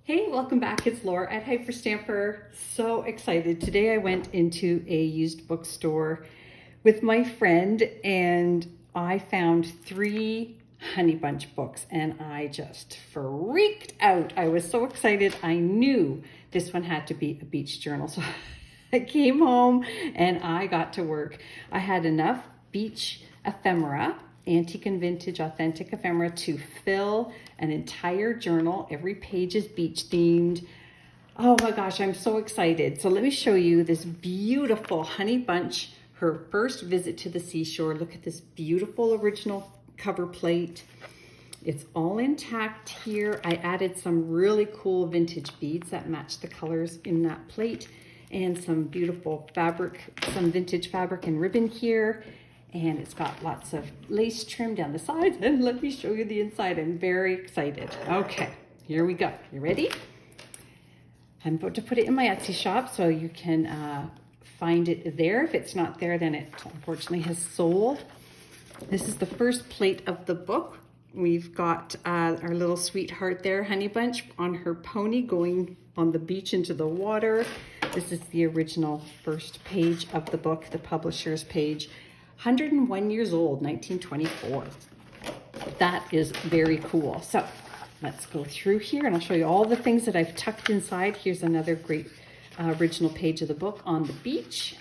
Hey, welcome back. It's Laura at Hyperstamper. So excited. Today I went into a used bookstore with my friend and I found 3 Honey Bunch books and I just freaked out. I was so excited. I knew this one had to be a beach journal. So I came home and I got to work. I had enough beach ephemera, antique and vintage authentic ephemera, to fill an entire journal. Every page is beach themed. Oh my gosh, I'm so excited. So let me show you this beautiful Honey Bunch, her first visit to the seashore. Look at this beautiful original cover plate. It's all intact here. I added some really cool vintage beads that match the colors in that plate, and some beautiful fabric, some vintage fabric and ribbon here. And it's got lots of lace trim down the sides. And let me show you the inside. I'm very excited. Okay, here we go. You ready? I'm about to put it in my Etsy shop so you can find it there. If it's not there, then it unfortunately has sold. This is the first plate of the book. We've got our little sweetheart there, Honey Bunch, on her pony going on the beach into the water. This is the original first page of the book, the publisher's page. 101 years old, 1924. That is very cool. So let's go through here and I'll show you all the things that I've tucked inside. Here's another great original page of the book on the beach.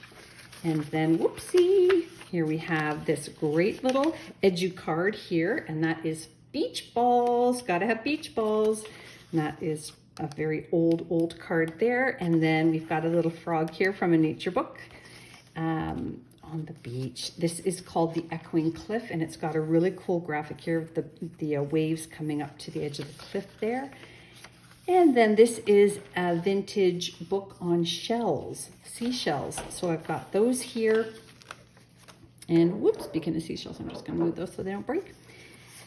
And then, whoopsie, here we have this great little edu card here, and that is beach balls. Gotta have beach balls. And that is a very old card there. And then we've got a little frog here from a nature book. On the beach. This is called the Echoing Cliff, and it's got a really cool graphic here of the waves coming up to the edge of the cliff there. And then this is a vintage book on shells, seashells. So I've got those here. And whoops, speaking of seashells, I'm just going to move those so they don't break.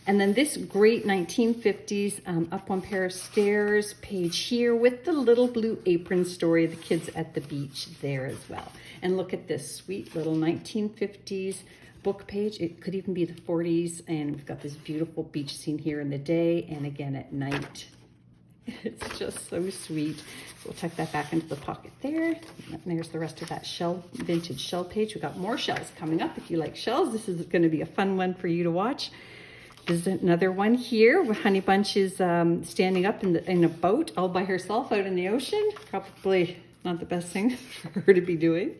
And then this great 1950s Up One Pair of Stairs page here with the little blue apron story of the kids at the beach there as well. And look at this sweet little 1950s book page. It could even be the 40s. And we've got this beautiful beach scene here in the day and again at night. It's just so sweet. So we'll tuck that back into the pocket there. And there's the rest of that vintage shell page. We've got more shells coming up. If you like shells, this is going to be a fun one for you to watch. There's another one here where Honey Bunch is standing up in a boat all by herself out in the ocean. Probably not the best thing for her to be doing.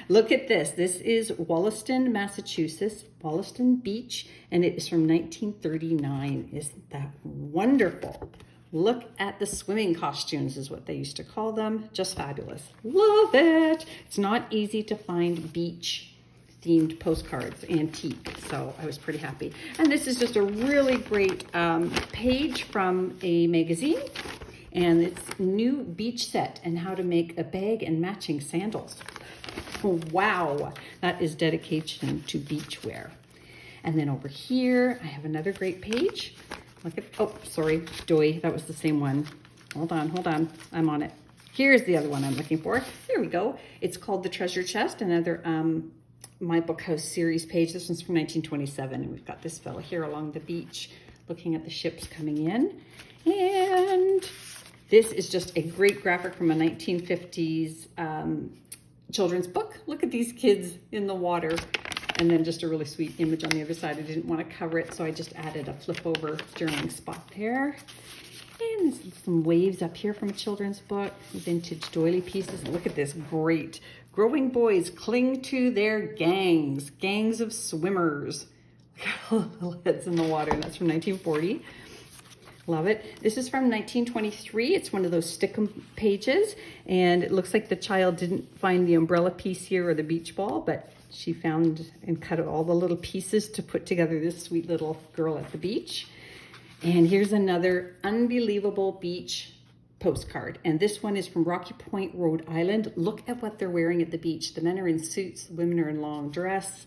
Look at this. This is Wollaston, Massachusetts, Wollaston Beach, and it is from 1939. Isn't that wonderful? Look at the swimming costumes is what they used to call them. Just fabulous. Love it. It's not easy to find beach themed postcards, antique, so I was pretty happy. And this is just a really great page from a magazine, and it's new beach set and how to make a bag and matching sandals. Wow, that is dedication to beachwear. And then over here, I have another great page. Look at, oh, sorry, doy, that was the same one. Hold on, I'm on it. Here's the other one I'm looking for. Here we go. It's called The Treasure Chest, another My Book House series page. This one's from 1927, and we've got this fella here along the beach looking at the ships coming in. And this is just a great graphic from a 1950s children's book. Look at these kids in the water. And then just a really sweet image on the other side. I didn't want to cover it, so I just added a flip over journaling spot there. And some waves up here from a children's book, vintage doily pieces. And look at this great. Growing boys cling to their gangs of swimmers. Little heads in the water, and that's from 1940. Love it. This is from 1923. It's one of those stick-em pages, and it looks like the child didn't find the umbrella piece here or the beach ball, but she found and cut all the little pieces to put together this sweet little girl at the beach. And here's another unbelievable beach postcard. And this one is from Rocky Point, Rhode Island. Look at what they're wearing at the beach. The men are in suits, the women are in long dress.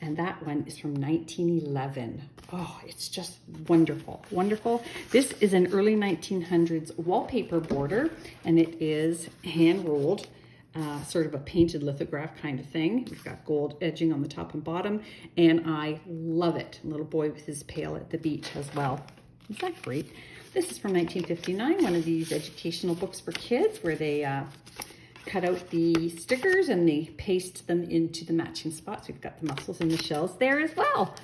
And that one is from 1911. Oh, it's just wonderful, wonderful. This is an early 1900s wallpaper border, and it is hand rolled, sort of a painted lithograph kind of thing. We've got gold edging on the top and bottom, and I love it. A little boy with his pail at the beach as well. Isn't that great? This is from 1959, one of these educational books for kids where they cut out the stickers and they paste them into the matching spots. We've got the mussels and the shells there as well.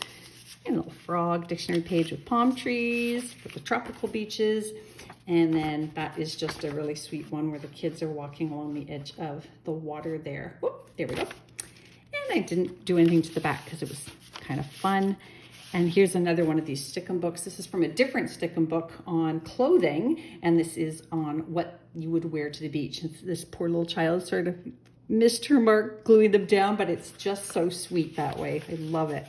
And a little frog dictionary page with palm trees for the tropical beaches. And then that is just a really sweet one where the kids are walking along the edge of the water there. Whoop, there we go. And I didn't do anything to the back because it was kind of fun. And here's another one of these Stickum books. This is from a different Stickum book on clothing, and this is on what you would wear to the beach. And this poor little child sort of missed her mark gluing them down, but it's just so sweet that way. I love it.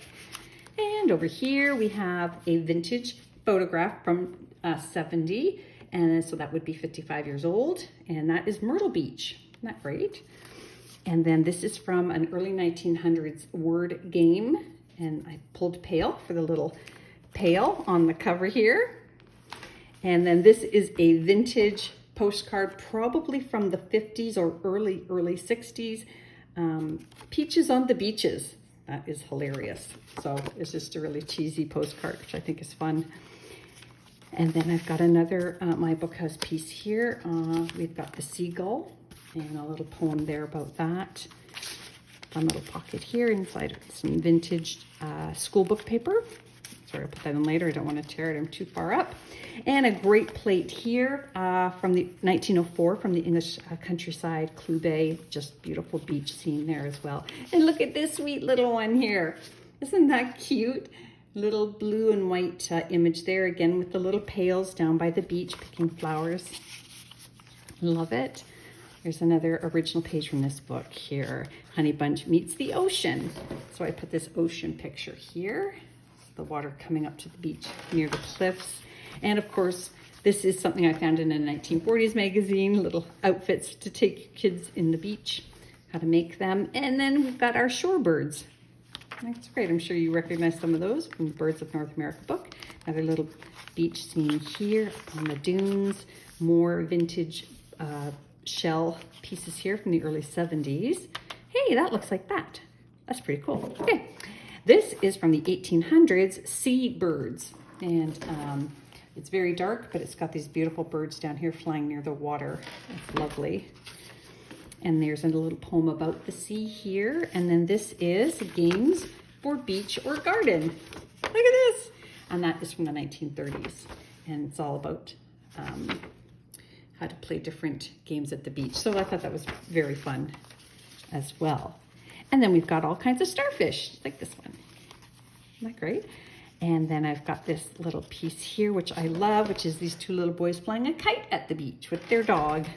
And over here we have a vintage photograph from 70, and so that would be 55 years old, and that is Myrtle Beach. Isn't that great? And then this is from an early 1900s word game. And I pulled pail for the little pail on the cover here. And then this is a vintage postcard, probably from the 50s or early 60s. Peaches on the beaches. That is hilarious. So it's just a really cheesy postcard, which I think is fun. And then I've got another My Book House piece here. We've got the seagull and a little poem there about that. Fun little pocket here inside some vintage school book paper. Sorry, I'll put that in later. I don't want to tear it. I'm too far up. And a great plate here from the 1904 from the English countryside, Clue Bay. Just beautiful beach scene there as well. And look at this sweet little one here. Isn't that cute? Little blue and white image there again with the little pails down by the beach picking flowers. Love it. There's another original page from this book here. Honey Bunch Meets the Ocean. So I put this ocean picture here. The water coming up to the beach near the cliffs. And of course, this is something I found in a 1940s magazine, little outfits to take kids in the beach, how to make them. And then we've got our shorebirds. That's great. I'm sure you recognize some of those from the Birds of North America book. Another little beach scene here on the dunes. More vintage shell pieces here from the early 70s. Hey, that looks like that. That's pretty cool. Okay, this is from the 1800s, Sea Birds. And it's very dark, but it's got these beautiful birds down here flying near the water. It's lovely. And there's a little poem about the sea here. And then this is games for beach or garden. Look at this. And that is from the 1930s. And it's all about how to play different games at the beach. So I thought that was very fun as well. And then we've got all kinds of starfish, like this one. Isn't that great? And then I've got this little piece here, which I love, which is these two little boys flying a kite at the beach with their dog.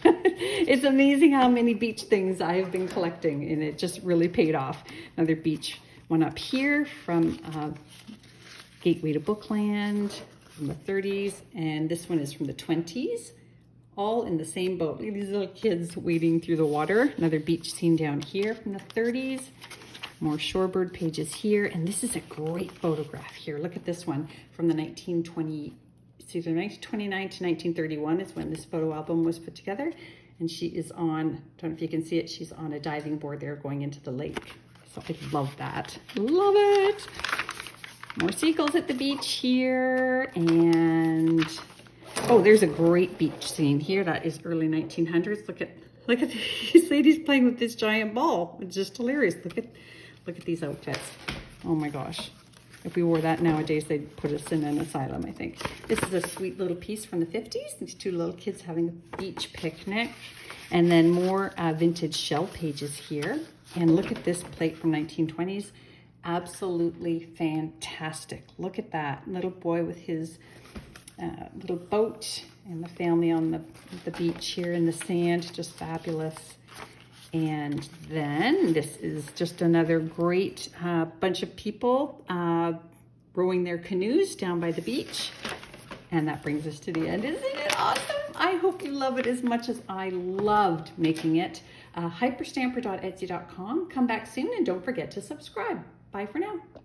It's amazing how many beach things I've been collecting, and it just really paid off. Another beach one up here from Gateway to Bookland from the 30s, and this one is from the 20s. All in the same boat. Look at these little kids wading through the water. Another beach scene down here from the 30s. More shorebird pages here. And this is a great photograph here. Look at this one from the 1929 to 1931 is when this photo album was put together. And she is on, I don't know if you can see it, she's on a diving board there going into the lake. So I love that. Love it. More seagulls at the beach here. And oh, there's a great beach scene here. That is early 1900s. Look at these ladies playing with this giant ball. It's just hilarious. Look at these outfits. Oh my gosh. If we wore that nowadays, they'd put us in an asylum, I think. This is a sweet little piece from the 50s. These two little kids having a beach picnic. And then more vintage shell pages here. And look at this plate from 1920s. Absolutely fantastic. Look at that. Little boy with his little boat and the family on the beach here in the sand. Just fabulous. And then this is just another great bunch of people rowing their canoes down by the beach. And that brings us to the end. Isn't it awesome? I hope you love it as much as I loved making it. Hyperstamper.etsy.com. Come back soon and don't forget to subscribe. Bye for now.